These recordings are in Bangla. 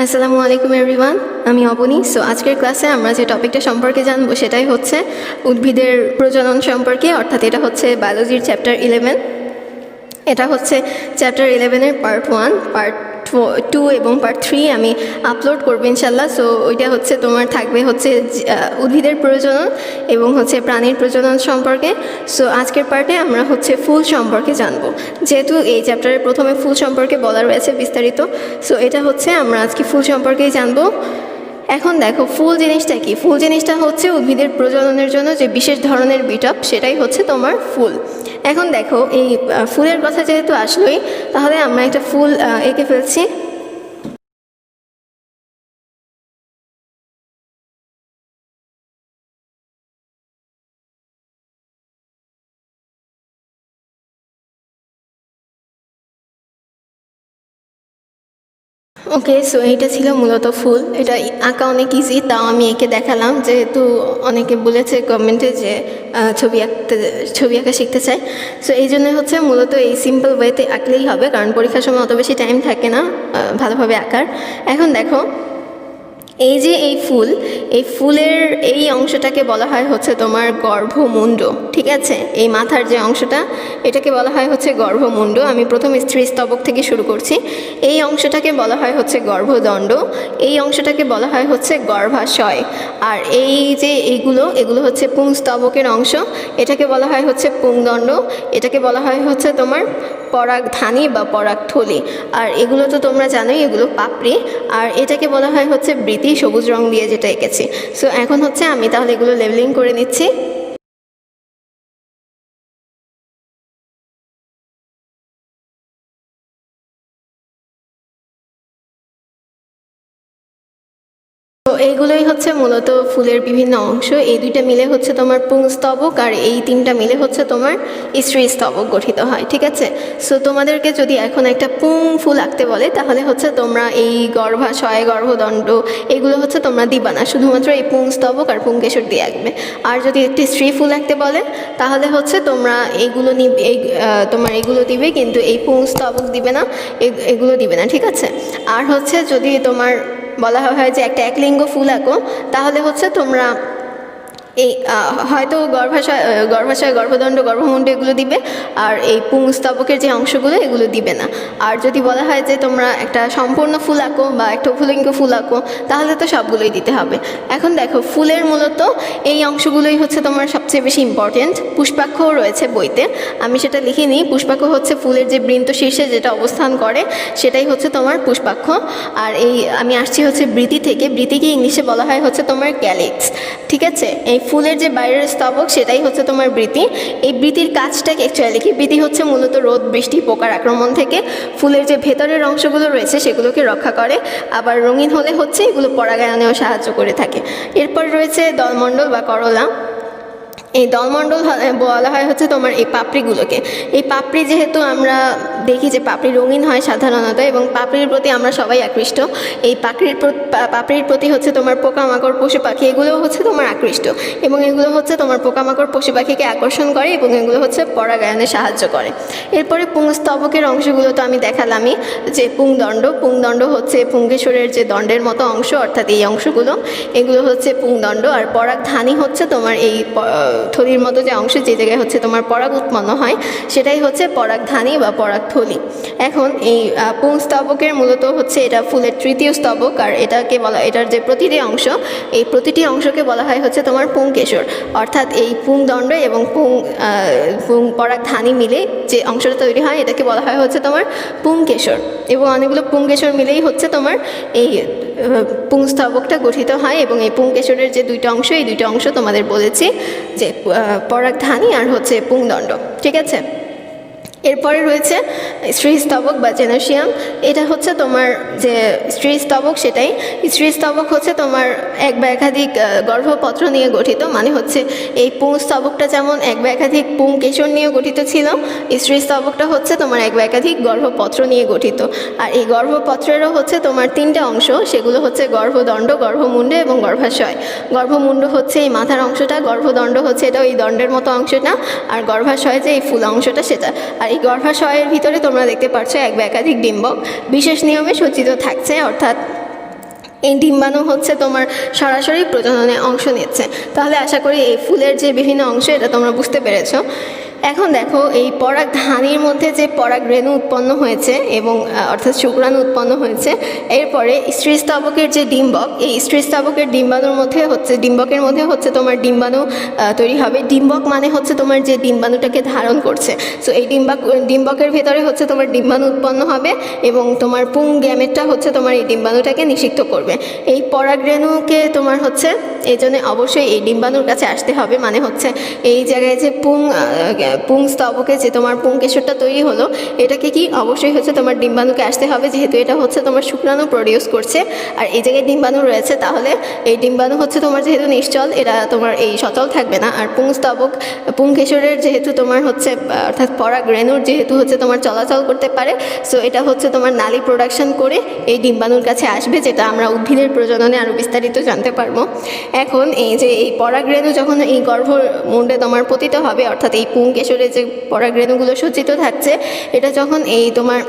আসসালামু আলাইকুম এভরিওয়ান, আমি অবনী। সো আজকের ক্লাসে আমরা যে টপিকটা সম্পর্কে জানবো সেটাই হচ্ছে উদ্ভিদের প্রজনন সম্পর্কে, অর্থাৎ এটা হচ্ছে বায়োলজির চ্যাপ্টার 11। এটা হচ্ছে চ্যাপ্টার 11-এর পার্ট 1, পার্ট 2 এবং পার্ট 3 আমি আপলোড করবো ইনশাল্লাহ। সো ওইটা হচ্ছে তোমার থাকবে হচ্ছে উদ্ভিদের প্রজনন এবং হচ্ছে প্রাণীর প্রজনন সম্পর্কে। সো আজকের পার্টে আমরা হচ্ছে ফুল সম্পর্কে জানবো, যেহেতু এই চ্যাপ্টারের প্রথমে ফুল সম্পর্কে বলা রয়েছে বিস্তারিত। সো এটা হচ্ছে আমরা আজকে ফুল সম্পর্কেই জানবো। এখন দেখো, ফুল জিনিসটা কি? ফুল জিনিসটা হচ্ছে উদ্ভিদের প্রজননের জন্য যে বিশেষ ধরনের বিটপ, সেটাই হচ্ছে তোমার ফুল। এখন দেখো, এই ফুলের কথা যেহেতু আসলোই, তাহলে আমরা একটা ফুল এঁকে ফেলছি। ওকে, সো এইটা ছিল মূলত ফুল। এটা আঁকা অনেক ইজি, তাও আমি এঁকে দেখালাম, যেহেতু অনেকে বলেছে কমেন্টে যে ছবি আঁকা শিখতে চায়। সো এই জন্য হচ্ছে মূলত এই সিম্পল ওয়েতে আঁকলেই হবে, কারণ পরীক্ষার সময় অত বেশি টাইম থাকে না ভালোভাবে আঁকার। এখন দেখো, এই যে এই ফুলের এই অংশটাকে বলা হয় হচ্ছে তোমার গর্ভমুণ্ড, ঠিক আছে? এই মাথার যে অংশটা, এটাকে বলা হয় হচ্ছে গর্ভমুণ্ড। আমি প্রথম স্ত্রীস্তবক থেকে শুরু করছি। এই অংশটাকে বলা হয় হচ্ছে গর্ভদণ্ড, এই অংশটাকে বলা হয় হচ্ছে গর্ভাশয়। আর এই যে এগুলো হচ্ছে পুংস্তবকের অংশ, এটাকে বলা হয় হচ্ছে পুংদণ্ড, এটাকে বলা হয় হচ্ছে তোমার পরাগধানী বা পরাগথলি। আর এগুলো তো তোমরা জানোই, এগুলো পাপড়ি। আর এটাকে বলা হয় হচ্ছে বৃতি, সবুজ রং দিয়ে যেটা এঁকেছি। সো এখন হচ্ছে আমি তাহলে এগুলো লেবেলিং করে নিচ্ছি। তো এইগুলোই হচ্ছে মূলত ফুলের বিভিন্ন অংশ। এই দুইটা মিলে হচ্ছে তোমার পুংস্তবক, আর এই তিনটা মিলে হচ্ছে তোমার স্ত্রীস্তবক গঠিত হয়, ঠিক আছে? সো তোমাদেরকে যদি এখন একটা পুং ফুল আঁকতে বলে, তাহলে হচ্ছে তোমরা এই গর্ভাশয়, গর্ভদণ্ড এগুলো হচ্ছে তোমরা দিবা না, শুধুমাত্র এই পুংস্তবক আর পুংকেশর দিয়ে আঁকবে। আর যদি একটি স্ত্রী ফুল আঁকতে বলে, তাহলে হচ্ছে তোমরা এইগুলো তোমার এগুলো দিবে, কিন্তু এই পুংস্তবক দিবে না, এগুলো দিবে না, ঠিক আছে? আর হচ্ছে যদি তোমার বলা হয় যে একটা একলিঙ্গ ফুল আঁকো, তাহলে হচ্ছে তোমরা এই হয়তো গর্ভাশয়, গর্ভদণ্ড, গর্ভমুণ্ড এগুলো দিবে, আর এই পুংস্তবকের যে অংশগুলো এগুলো দিবে না। আর যদি বলা হয় যে তোমরা একটা সম্পূর্ণ ফুল আঁকো বা একটা উভলিঙ্গ ফুল আঁকো, তাহলে তো সবগুলোই দিতে হবে। এখন দেখো, ফুলের মূলত এই অংশগুলোই হচ্ছে তোমার সবচেয়ে বেশি ইম্পর্টেন্ট। পুষ্পাক্ষও রয়েছে বইতে, আমি সেটা লিখিনি। পুষ্পাক্ষ হচ্ছে ফুলের যে বৃন্ত শীর্ষে যেটা অবস্থান করে, সেটাই হচ্ছে তোমার পুষ্পাক্ষ। আর এই আমি আসছি হচ্ছে বৃতি থেকে। বৃতিকে ইংলিশে বলা হয় হচ্ছে তোমার ক্যালিক্স, ঠিক আছে? এই ফুলের যে বাইরের স্তবক, সেটাই হচ্ছে তোমার বৃতি। এই বৃতির কাজটাকে অ্যাকচুয়ালি কি? বৃতি হচ্ছে মূলত রোদ, বৃষ্টি, পোকার আক্রমণ থেকে ফুলের যে ভেতরের অংশগুলো রয়েছে সেগুলোকে রক্ষা করে। আবার রঙিন হলে হচ্ছে এগুলো পরাগায়নেও সাহায্য করে থাকে। এরপর রয়েছে দলমণ্ডল বা করলা। এই দলমণ্ডল বলা হয় হচ্ছে তোমার এই পাপড়িগুলোকে। এই পাপড়ি যেহেতু আমরা দেখি যে পাপড়ি রঙিন হয় সাধারণত, এবং পাপড়ির প্রতি আমরা সবাই আকৃষ্ট। এই পাপড়ির প্রতি হচ্ছে তোমার পোকামাকড়, পশু পাখি এগুলোও হচ্ছে তোমার আকৃষ্ট, এবং এগুলো হচ্ছে তোমার পোকামাকড়, পশু পাখিকে আকর্ষণ করে, এবং এগুলো হচ্ছে পরাগায়নে সাহায্য করে। এরপরে পুংস্তবকের অংশগুলো তো আমি দেখালামই, যে পুংদণ্ড হচ্ছে পুংকেশরের যে দণ্ডের মতো অংশ, অর্থাৎ এই অংশগুলো, এগুলো হচ্ছে পুংদণ্ড। আর পরাগধানী হচ্ছে তোমার এই থলির মতো যে অংশ, যে জায়গায় হচ্ছে তোমার পরাগ উৎপন্ন হয়, সেটাই হচ্ছে পরাগধানী বা পরাগথলি। এখন এই পুংস্তবকের মূলত হচ্ছে এটা ফুলের তৃতীয় স্তবক, আর এটার যে প্রতিটি অংশ, এই প্রতিটি অংশকে বলা হয় হচ্ছে তোমার পুংকেশর। অর্থাৎ এই পুংদণ্ড এবং পরাগধানী মিলে যে অংশটা তৈরি হয়, এটাকে বলা হয় হচ্ছে তোমার পুংকেশর। এবং অনেকগুলো পুংকেশর মিলেই হচ্ছে তোমার এই পুংস্তবকটা গঠিত হয়। এবং এই পুংকেশরের যে দুইটা অংশ, এই দুইটা অংশ তোমাদের বলেছি যে পরাগধানী আর হচ্ছে পুংদণ্ড, ঠিক আছে? এরপরে রয়েছে স্ত্রীস্তবক বা জেনোসিয়াম। এটা হচ্ছে তোমার যে স্ত্রীস্তবক, সেটাই স্ত্রীস্তবক হচ্ছে তোমার এক বা একাধিক গর্ভপত্র নিয়ে গঠিত। মানে হচ্ছে এই পুংস্তবকটা যেমন এক বা একাধিক পুংকেশর নিয়ে গঠিত ছিল, স্ত্রীস্তবকটা হচ্ছে তোমার এক বা একাধিক গর্ভপত্র নিয়ে গঠিত। আর এই গর্ভপত্রেরও হচ্ছে তোমার তিনটা অংশ, সেগুলো হচ্ছে গর্ভদণ্ড, গর্ভমুণ্ড এবং গর্ভাশয়। গর্ভমুণ্ড হচ্ছে এই মাথার অংশটা, গর্ভদণ্ড হচ্ছে এটা ওই দণ্ডের মতো অংশটা, আর গর্ভাশয় যে এই ফুল অংশটা সেটা। আর এই গর্ভাশয়ের ভিতরে তোমরা দেখতে পাচ্ছ এক বা একাধিক ডিম্বক বিশেষ নিয়মে সজ্জিত থাকছে, অর্থাৎ এই ডিম্বাণু হচ্ছে তোমার সরাসরি প্রজননে অংশ নিচ্ছে। তাহলে আশা করি এই ফুলের যে বিভিন্ন অংশ এটা তোমরা বুঝতে পেরেছো। এখন দেখো এই পরাগধানীর মধ্যে যে পরাগরেণু উৎপন্ন হয়েছে এবং অর্থাৎ শুক্রাণু উৎপন্ন হয়েছে, এরপরে স্ত্রীস্তবকের যে ডিম্বক, এই স্ত্রীস্তবকের ডিম্বাণুর মধ্যে হচ্ছে ডিম্বকের মধ্যে হচ্ছে তোমার ডিম্বাণু তৈরি হবে। ডিম্বক মানে হচ্ছে তোমার যে ডিম্বাণুটাকে ধারণ করছে। সো এই ডিম্বকের ভেতরে হচ্ছে তোমার ডিম্বাণু উৎপন্ন হবে এবং তোমার পুং গ্যামেটটা হচ্ছে তোমার এই ডিম্বাণুটাকে নিষিক্ত করবে। এই পরাগরেণুকে তোমার হচ্ছে এই জন্য অবশ্যই এই ডিম্বাণুর কাছে আসতে হবে। মানে হচ্ছে এই জায়গায় যে পুংস্তবকে যে তোমার পুংকেশরটা তৈরি হলো, এটাকে কি অবশ্যই হচ্ছে তোমার ডিম্বাণুকে আসতে হবে, যেহেতু এটা হচ্ছে তোমার শুক্রাণু প্রডিউস করছে। আর এই জায়গায় ডিম্বাণু রয়েছে, তাহলে এই ডিম্বাণু হচ্ছে তোমার যেহেতু নিশ্চল, এটা তোমার এই সচল থাকবে না। আর পুংকেশরের যেহেতু তোমার হচ্ছে অর্থাৎ পরাগরেণুর যেহেতু হচ্ছে তোমার চলাচল করতে পারে, সো এটা হচ্ছে তোমার নালী প্রোডাকশন করে এই ডিম্বাণুর কাছে আসবে, যেটা আমরা উদ্ভিদের প্রজননে আরও বিস্তারিত জানতে পারবো। এখন এই যে এই পরাগরেণু যখন এই গর্ভমুণ্ডে তোমার পতিত হবে, অর্থাৎ এই পুংকেশরে যে পরাগরেণুগুলো সজ্জিত থাকছে, এটা যখন এই তোমার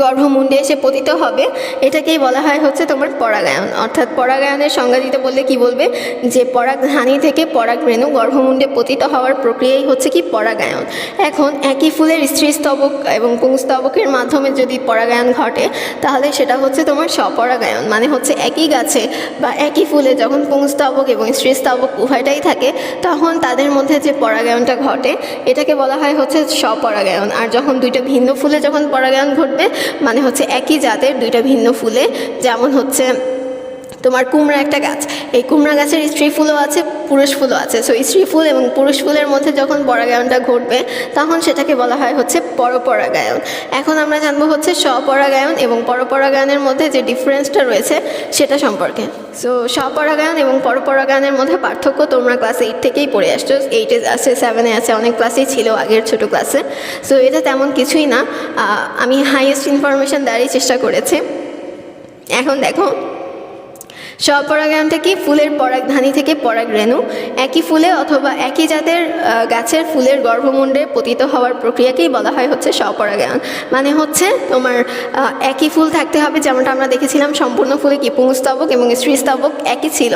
গর্ভমুণ্ডে এসে পতিত হবে, এটাকেই বলা হয় হচ্ছে তোমার পরাগায়ন। অর্থাৎ পরাগায়নের সংজ্ঞা দিতে বললে কি বলবে, যে পরাগধানী থেকে পরাগরেণু গর্ভমুণ্ডে পতিত হওয়ার প্রক্রিয়াই হচ্ছে কি পরাগায়ন। এখন একই ফুলের স্ত্রীস্তবক এবং পুংস্তবকের মাধ্যমে যদি পরাগায়ন ঘটে, তাহলে সেটা হচ্ছে তোমার স্বপরাগায়ন। মানে হচ্ছে একই গাছে বা একই ফুলে যখন পুংস্তবক এবং স্ত্রীস্তবক উভয়টাই থাকে, তখন তাদের মধ্যে যে পরাগায়নটা ঘটে, এটাকে বলা হয় হচ্ছে স্বপরাগায়ন। আর যখন দুইটা ভিন্ন ফুলে যখন পরাগায়ন ঘটবে, মানে হচ্ছে একই জাতের দুইটা ভিন্ন ফুলে, যেমন হচ্ছে তোমার কুমড়া একটা গাছ, এই কুমড়া গাছের স্ত্রী ফুলও আছে, পুরুষ ফুলও আছে। সো স্ত্রী ফুল এবং পুরুষ ফুলের মধ্যে যখন পরাগায়নটা ঘটবে, তখন সেটাকে বলা হয় হচ্ছে পরপরাগায়ন। এখন আমরা জানবো হচ্ছে স্বপরাগায়ন এবং পরপরাগায়নের মধ্যে যে ডিফারেন্সটা রয়েছে সেটা সম্পর্কে। সো স্বপরাগায়ন এবং পরপরাগায়নের মধ্যে পার্থক্য তোমরা ক্লাস 8 থেকেই পড়ে আসছো। 8-এ আছে, 7-এ আছে, অনেক ক্লাসেই ছিল আগের ছোট ক্লাসে। সো এটা তেমন কিছুই না, আমি হাইয়েস্ট ইনফরমেশন দেওয়ারই চেষ্টা করেছি। এখন দেখো, স্বপরাগায়নটা কি, ফুলের পরাগধানী থেকে পরাগরেণু একই ফুলে অথবা একই জাতের গাছের ফুলের গর্ভমুণ্ডে পতিত হওয়ার প্রক্রিয়াকেই বলা হয় হচ্ছে স্বপরাগায়ন। মানে হচ্ছে তোমার একই ফুল থাকতে হবে, যেমনটা আমরা দেখেছিলাম সম্পূর্ণ ফুলে কি পুংস্তবক এবং স্ত্রীস্তবক একই ছিল,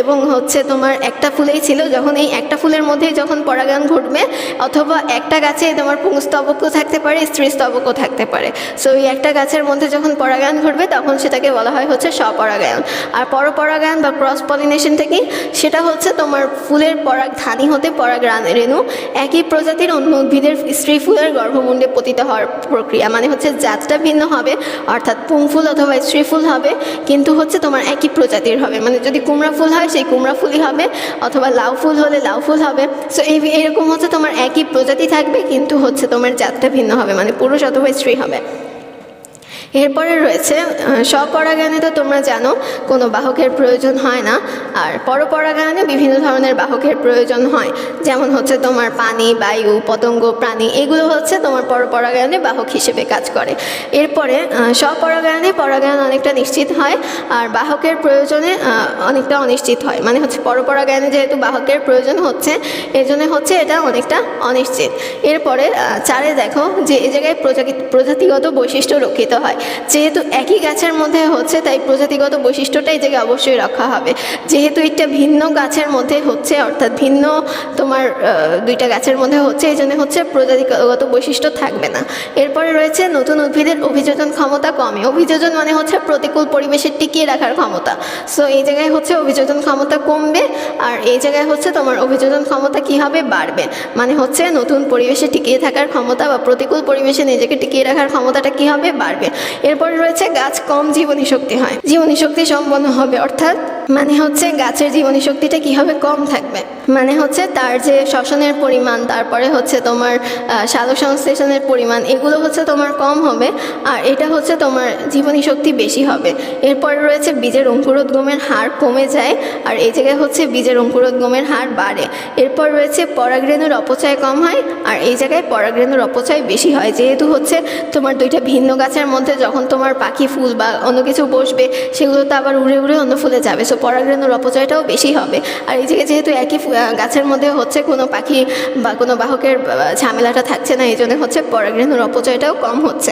এবং হচ্ছে তোমার একটা ফুলেই ছিল। যখন এই একটা ফুলের মধ্যেই যখন পরাগায়ন ঘটবে, অথবা একটা গাছে তোমার পুংস্তবকও থাকতে পারে, স্ত্রীস্তবকও থাকতে পারে। সো এই একটা গাছের মধ্যে যখন পরাগায়ন ঘটবে, তখন সেটাকে বলা হয় হচ্ছে স্বপরাগায়ন। আর পরপরাগায়ন বা ক্রস পলিনেশনটা কি, সেটা হচ্ছে তোমার ফুলের পরাগধানী হতে পরাগরেণু একই প্রজাতির অন্য উদ্ভিদের স্ত্রী ফুলের গর্ভমুণ্ডে পতিত হওয়ার প্রক্রিয়া। মানে হচ্ছে জাতটা ভিন্ন হবে, অর্থাৎ পুং ফুল অথবা স্ত্রী ফুল হবে, কিন্তু হচ্ছে তোমার একই প্রজাতির হবে। মানে যদি কুমড়া ফুল হয় সেই কুমড়া ফুলই হবে, অথবা লাউ ফুল হলে লাউ ফুল হবে। সো এইরকম হচ্ছে তোমার একই প্রজাতি থাকবে, কিন্তু হচ্ছে তোমার জাতটা ভিন্ন হবে, মানে পুরুষ অথবা স্ত্রী হবে। এরপরে রয়েছে স্বপরাগায়নে, তো তোমরা জানো কোনো বাহকের প্রয়োজন হয় না। আর পরপরাগায়নে বিভিন্ন ধরনের বাহকের প্রয়োজন হয়, যেমন হচ্ছে তোমার পানি, বায়ু, পতঙ্গ, প্রাণী, এগুলো হচ্ছে তোমার পরপরাগায়নে বাহক হিসেবে কাজ করে। এরপরে স্বপরাগায়নে পরাগায়ন অনেকটা নিশ্চিত হয়, আর বাহকের প্রয়োজনে অনেকটা অনিশ্চিত হয়। মানে হচ্ছে পরপরাগায়নে যেহেতু বাহকের প্রয়োজন হচ্ছে, এজন্য হচ্ছে এটা অনেকটা অনিশ্চিত। এরপরে 4-এ দেখো যে এই জায়গায় প্রজাতিগত বৈশিষ্ট্য রক্ষিত হয়। যেহেতু একই গাছের মধ্যে হচ্ছে, তাই প্রজাতিগত বৈশিষ্ট্যটা এই জায়গায় অবশ্যই রক্ষা হবে। যেহেতু একটা ভিন্ন গাছের মধ্যে হচ্ছে, অর্থাৎ ভিন্ন তোমার দুইটা গাছের মধ্যে হচ্ছে, এই জন্য হচ্ছে প্রজাতিগত বৈশিষ্ট্য থাকবে না। এরপরে রয়েছে নতুন উদ্ভিদের অভিযোজন ক্ষমতা কমে। অভিযোজন মানে হচ্ছে প্রতিকূল পরিবেশে টিকিয়ে রাখার ক্ষমতা। সো এই জায়গায় হচ্ছে অভিযোজন ক্ষমতা কমবে, আর এই জায়গায় হচ্ছে তোমার অভিযোজন ক্ষমতা কি হবে, বাড়বে। মানে হচ্ছে নতুন পরিবেশে টিকিয়ে থাকার ক্ষমতা বা প্রতিকূল পরিবেশে নিজেকে টিকিয়ে রাখার ক্ষমতাটা কি হবে, বাড়বে। এরপরে রয়েছে গাছ কম জীবনী শক্তি হয়, জীবনী শক্তি সম্পন্ন হবে। অর্থাৎ মানে হচ্ছে গাছের জীবনী শক্তিটা কি হবে, কম থাকবে। মানে হচ্ছে তার যে শ্বসনের পরিমাণ, তারপরে হচ্ছে তোমার সালোক সংশ্লেষণের পরিমাণ, এগুলো হচ্ছে তোমার কম হবে, আর এটা হচ্ছে তোমার জীবনী শক্তি বেশি হবে। এরপরে রয়েছে বীজের অঙ্কুরোদ্গমের হার কমে যায়, আর এই জায়গায় হচ্ছে বীজের অঙ্কুরোদ্গমের হার বাড়ে। এরপর রয়েছে পরাগরেণুর অপচয় কম হয়, আর এই জায়গায় পরাগরেণুর অপচয় বেশি হয়। যেহেতু হচ্ছে তোমার দুইটা ভিন্ন গাছের মধ্যে যখন তোমার পাখি, ফুল বা অন্য কিছু বসবে, সেগুলো তো আবার উড়ে উড়ে অন্য ফুলে যাবে। সো পরাগরেণুর অপচয়টাও বেশি হবে। আর এই জায়গায় যেহেতু একই গাছের মধ্যে হচ্ছে কোনো পাখি বা কোনো বাহকের ঝামেলাটা থাকছে না, এই জন্য হচ্ছে পরাগরেণুর অপচয়টাও কম হচ্ছে।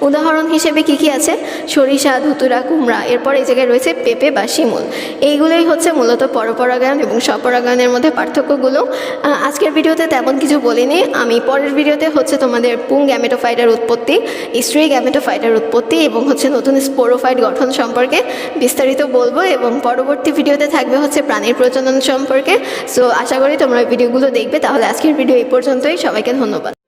উদাহরণ হিসেবে কি আছে, সরিষা, ধুতুরা, কুমড়া, এরপর এই জায়গায় রয়েছে পেঁপে বা শিমুল। এইগুলোই হচ্ছে মূলত পরপরাগায়ন এবং স্বপরাগায়নের মধ্যে পার্থক্যগুলো। আজকের ভিডিওতে তেমন কিছু বলিনি, আমি পরের ভিডিওতে হচ্ছে তোমাদের পুং গ্যামেটোফাইটের উৎপত্তি, স্ত্রী গ্যামেটোফাইটের উৎপত্তি এবং হচ্ছে নতুন স্পোরোফাইট গঠন সম্পর্কে বিস্তারিত বলবো, এবং পরবর্তী ভিডিওতে থাকবে হচ্ছে প্রাণীর প্রজনন সম্পর্কে। সো আশা করি তোমরা ভিডিওগুলো দেখবে। তাহলে আজকের ভিডিও এই পর্যন্তই, সবাইকে ধন্যবাদ।